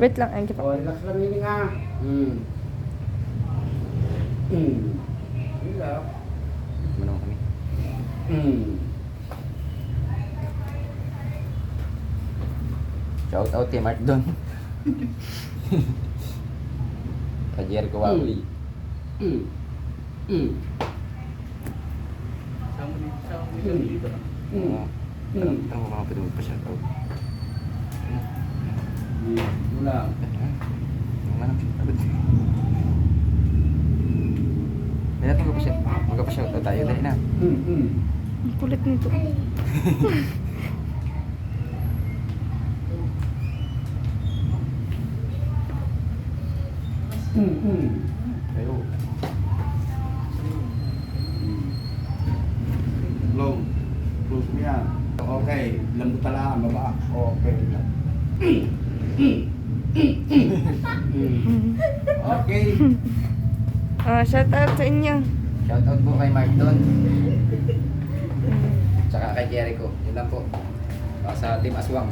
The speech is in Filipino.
Wait lang, ay kita. Oh, relax lang yun nga. Relax. Manong kami. Shout out kay Mark doon. Kajer ko wawi. Oo. Tanong mga pwede magpa-shout out. Mula. Manong shout out. Dahil natin magpa-shout out tayo dahil na. Ang kulit nito. Ayo. Low. Close mo yan. Okay. Lambot talaga. Baba. Okay. Okay. Shout out sa inyo. Shout out po kay Mark doon. Tsaka kay Jericho. Yun lang po. Sa Team Aswang.